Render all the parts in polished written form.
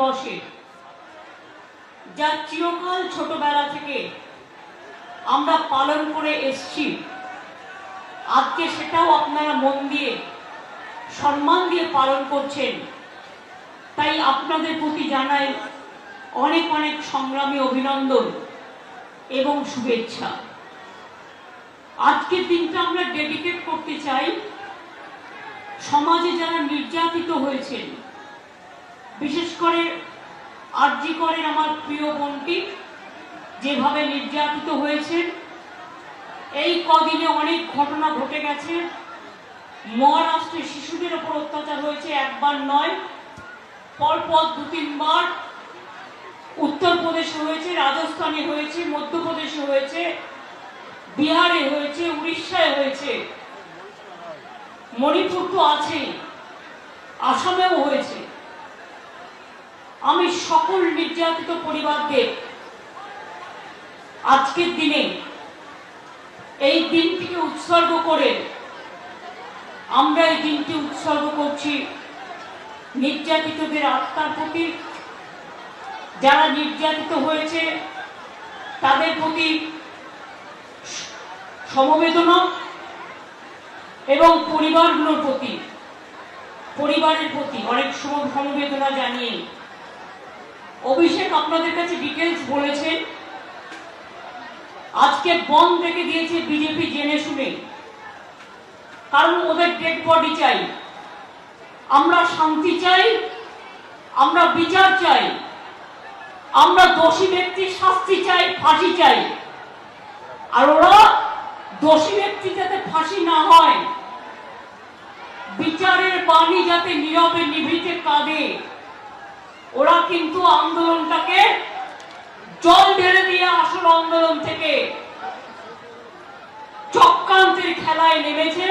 দিবসে যা চিরকাল ছোটবেলা থেকে আমরা পালন করে এসেছি, আজকে সেটাও আপনারা মন দিয়ে সম্মান দিয়ে পালন করছেন। তাই আপনাদের প্রতি জানাই অনেক অনেক সংগ্রামী অভিনন্দন এবং শুভেচ্ছা। আজকের দিনটা আমরা ডেডিকেট করতে চাই সমাজে যারা নির্যাতিত হয়েছেন, বিশেষ করে আরজি করের আমার প্রিয় বোনটি যেভাবে নির্যাতিত হয়েছেন। এই কদিনে অনেক ঘটনা ঘটে গেছে। মহারাষ্ট্রে শিশুদের উপর অত্যাচার হয়েছে, একবার নয়, পরপর 2-3 বার। উত্তরপ্রদেশে হয়েছে, রাজস্থানে হয়েছে, মধ্যপ্রদেশে হয়েছে, বিহারে হয়েছে, উড়িষ্যায় হয়েছে, মণিপুর তো আছে, আসামেও হয়েছে। আমি সকল নির্যাতিত পরিবারদের আজকের দিনে এই দিনটিকে উৎসর্গ করে আমরা এই দিনটি উৎসর্গ করছি নির্যাতিতদের আত্মার প্রতি। যারা নির্যাতিত হয়েছে তাদের প্রতি সমবেদনা এবং পরিবারের প্রতি অনেক সমবেদনা জানিয়ে অভিষেক আপনাদের কাছে ডিটেলস বলেছেন। আজকে বন্ধ রেখে দিয়েছে বিজেপি জেনে শুনে, কারণ ওদের ডেড বডি চাই। আমরা শান্তি চাই, আমরা বিচার চাই, আমরা দোষী ব্যক্তির শাস্তি চাই, ফাঁসি চাই। আর ওরা দোষী ব্যক্তি যাতে ফাঁসি না হয়, বিচারের বাণী যাতে নীরবে নিভৃতে কাঁদে, ওরা কিন্তু আন্দোলনটাকে জল ঢেলে দিয়ে আসল আন্দোলন থেকে চক্রান্তের খেলায় নেমেছে,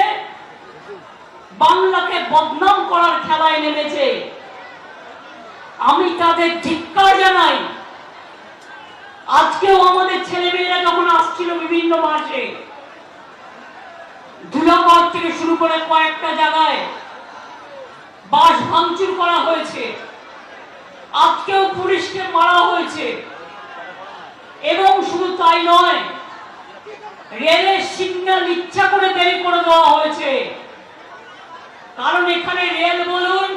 বাংলাকে বদনাম করার খেলায় নেমেছে। আমি তাদের ধিক্কার জানাই। আজকেও আমাদের ছেলেমেয়েরা যখন আসছিল বিভিন্ন মাসে, ধুলাগড় থেকে শুরু করে কয়েকটা জায়গায় বাস ভাঙচুর করা হয়েছে, আজকেও পুলিশকে মারা হয়েছে। এবং শুধু তাই নয়, রেলের সিগন্যাল ইচ্ছা করে দেরি করে দেওয়া হয়েছে। কারণ এখানে রেল বলুন,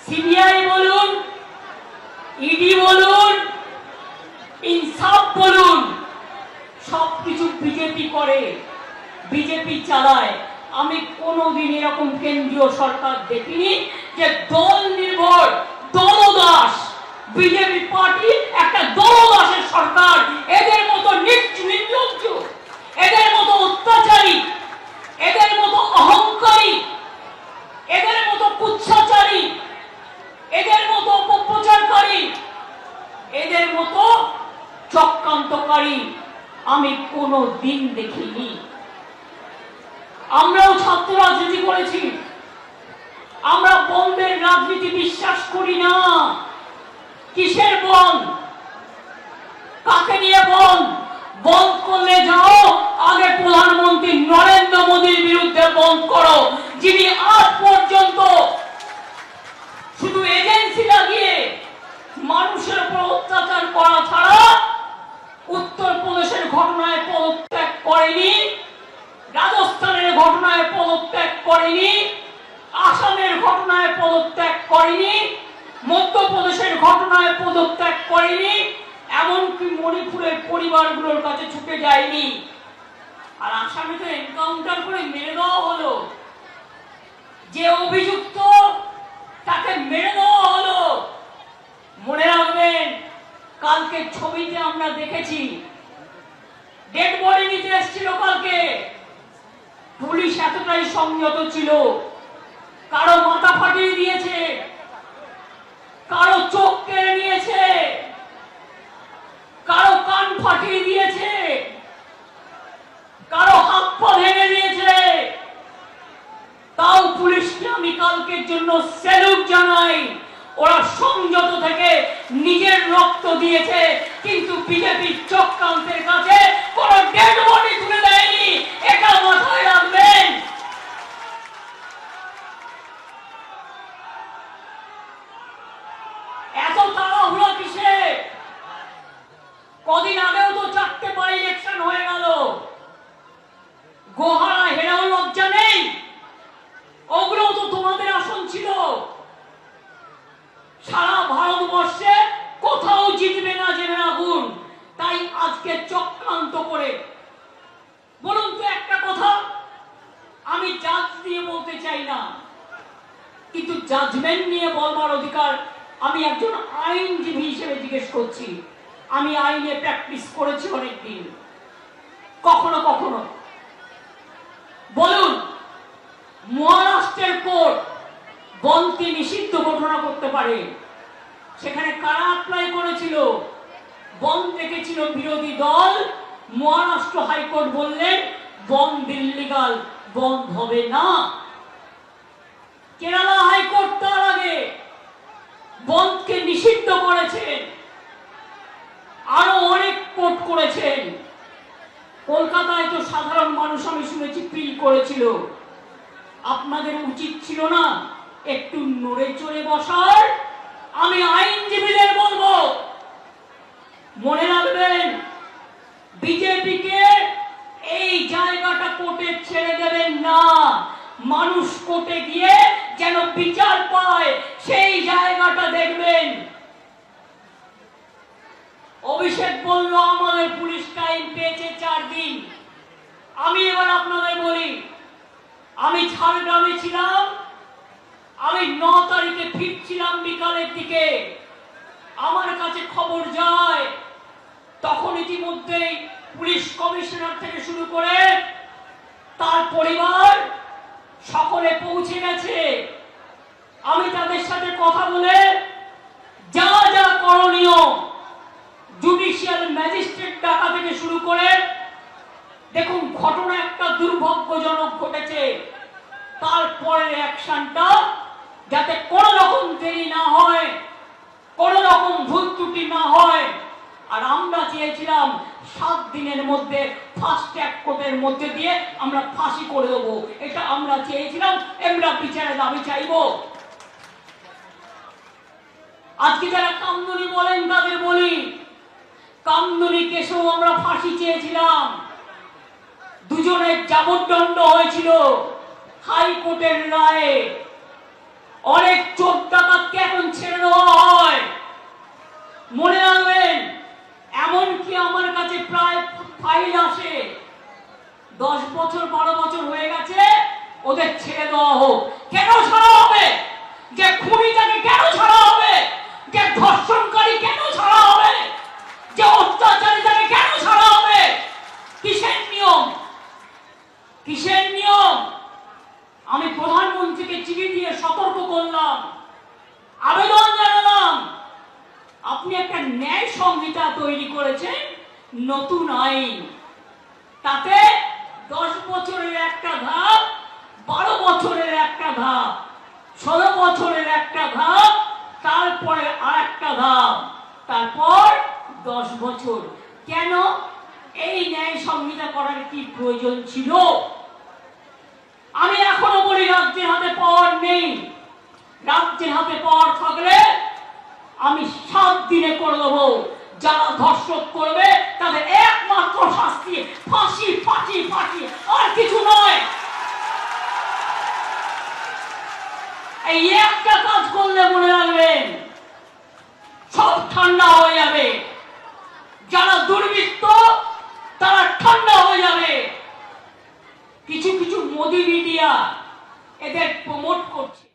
সিবিআই বলুন, ইডি বলুন, ইনসাফ বলুন, সবকিছু বিজেপি করে, বিজেপি চালায়। আমি কোনোদিন এরকম কেন্দ্রীয় সরকার দেখিনি যে দল নির্ভর দলদাস বিজেপি পার্টি একটা দলদাসের সরকার। এদের মতো নির্লজ্জ, এদের মতো অত্যাচারী, এদের মতো অহংকারী, এদের মতো কুচ্ছাচারী, এদের মতো অপপ্রচারকারী, এদের মতো চক্রান্তকারী আমি কোনো দিন দেখিনি। আমরাও ছাত্র রাজনীতি করেছি, আমরা বন্ধের রাজনীতি বিশ্বাস করি না। কিসের বন্ধ? কাকে নিয়ে বন্ধ? বন্ধ করলে যাও আগে প্রধানমন্ত্রী নরেন্দ্র মোদীর বিরুদ্ধে বন্ধ করো, যিনি আজ পর্যন্ত শুধু এজেন্সি লাগিয়ে মানুষের উপর অত্যাচার করা ছাড়া উত্তরপ্রদেশের ঘটনায় পদত্যাগ করেনি, রাজস্থানের ঘটনায় পদত্যাগ করেনি, আসামের ঘটনায় পদত্যাগ করেনি, মধ্যপ্রদেশের ঘটনায় পদত্যাগ করেনি, এমনকি মণিপুরের পরিবারগুলোর কাছে ছুটে যায়নি। আর আসামে তো এনকাউন্টার করে মেরে দেওয়া হলো, যে অভিযুক্ত তাকে মেরে দেওয়া হলো। মনে রাখবেন, কালকে ছবিতে আমরা দেখেছি ডেড বডি নিতে এসেছিল কালকে, পুলিশ এতটাই সংযত ছিল, কারো মাথা ফাটিয়ে দিয়েছে, কারো চোখ কেড়ে নিয়েছে, কারো কান ফাটিয়ে দিয়েছে, কারো হাত পা ভেঙে দিয়েছে। তাও পুলিশকে আমি কালকের জন্য স্যালুট জানাই। ওরা সংযত থেকে নিজের রক্ত দিয়েছে, কিন্তু বিজেপি চক্রান্তের কাছে কোন ডেড বডি তুলে দেয়নি, এটা মাথায় রাখবেন। এত তাড়াহুড়ো কিসে? কদিন আগেও তো 4টে বাই ইলেকশন হয়ে গেল, গোহারা হেরাও লজ্জা নেই? ওগুলো তো তোমাদের আসন ছিল। সারা ভারতবর্ষে কোথাও জিতবে না জেনে রাখুন। তাই আজকে চক্রান্ত করে বলুন তো একটা কথা, আমি জাজ দিয়ে বলতে চাই না, কিন্তু জাজমেন্ট নিয়ে বলবার অধিকার আমি একজন আইনজীবী হিসেবে জিজ্ঞেস করছি। আমি আইনে প্র্যাকটিস করেছি অনেকদিন। কখনো কখনো বলুন, মহারাষ্ট্রের কোর্ট বনকে নিষিদ্ধ ঘোষণা করতে পারে, সেখানে কারা অ্যাপ্লাই করেছিল? বন দেখেছিল বিরোধী দল। মহারাষ্ট্র হাইকোর্ট বললেন বন্ধ ইল্লিগাল, বন্ধ হবে না। কেরালা হাইকোর্ট তার আগে বন্ধকে নিষিদ্ধ করেছেন। আরো অনেক কোর্ট করেছেন। কলকাতায় তো সাধারণ মানুষ আমি শুনেছি পিল করেছিল। আপনাদের উচিত ছিল না একটু নড়ে চড়ে বসার? আমি আইনজীবীদের বলবো, মনে রাখবেন, বিজেপিকে এই জায়গাটা কোর্টে ছেড়ে দেবেন না। মানুষ কোর্টে গিয়ে যেন বিচার পায় সেই জায়গাটা দেখবেন। অভিষেক বলল আমাদের পুলিশ টাইম পেয়েছে 4 দিন। আমি এবার আপনাদের বলি, আমি ঝাড়গ্রামে ছিলাম। আমি 9 তারিখে ফিরছিলাম বিকালের দিকে। আমার কাছে খবর যায় তখন ইতিমধ্যেই পুলিশ কমিশনার থেকে শুরু করে তার পরিবার সকলে পৌঁছে গেছে। আমি তাদের সাথে কথা বলে যা যা করণীয়, জুডিশিয়াল ম্যাজিস্ট্রেট ডাকা থেকে শুরু করে, দেখুন ঘটনা একটা দুর্ভাগ্যজনক ঘটেছে, তারপরের অ্যাকশনটা যাতে কোনো রকম দেরি না হয়, কোনো রকম ভুল ত্রুটি না হয়। আর আমরা চেয়েছিলাম 7 দিনের মধ্যে ফাস্ট ট্র্যাক কোর্টের মধ্যে দিয়ে আমরা ফাঁসি করে দেবো। এটা আমরা চেয়েছিলাম, আমরা বিচারের দাবি চাইব। আজকে যারা কামদুনি বলেন তাদের বলি, কামদুনি কেসেও আমরা ফাঁসি চেয়েছিলাম। দুজনের যাবজ্জন্ম হয়েছিল হাইকোর্টের রায়ে। অনেক চোর ডাকাতকে এখন ছেড়ে দেওয়া হয়। মনে রাখবেন, এমনকি আমার কাছে প্রায় ফাইল আসে 10 বছর 12 বছর হয়ে গেছে, ওদের ছেড়ে দেওয়া হোক। কেন ছাড়া হবে? যে খুনিটাকে কেন ছাড়া হবে? যে ধর্ষণকারী কেন ছাড়া হবে? যে অত্যাচারীটাকে কেন ছাড়া হবে? কিসের নিয়ম? কিসের নিয়ম? আমি প্রধানমন্ত্রীকে চিঠি দিয়ে সতর্ক করলাম, আবেদন জানালাম, আপনি একটা ন্যায় সংহিতা তৈরি করেছেন, নতুন আইন, তাতে 10 বছরের একটা ধাপ, 12 বছরের একটা ধাপ, 16 বছরের একটা ধাপ, তারপরে আরেকটা ধাপ, তারপর 10 বছর। কেন এই ন্যায় সংহিতা করার কি প্রয়োজন ছিল? আমি এখনো বলি রাজ্যের হাতে পাওয়ার নেই। রাজ্যের হাতে পাওয়ার থাকলে আমি 7 দিনে করে দেবো। যারা ধর্ষক করবে তাদের একমাত্র শাস্তি ফাঁসি, ফাঁসি, ফাঁসি, আর কিছু নয়। এই একটা কাজ করলে মনে রাখবেন সব ঠান্ডা হয়ে যাবে। যারা দুর্বৃত্ত তারা ঠান্ডা হয়ে যাবে। কিছু কিছু মোদি মিডিয়া এদের প্রমোট করছে।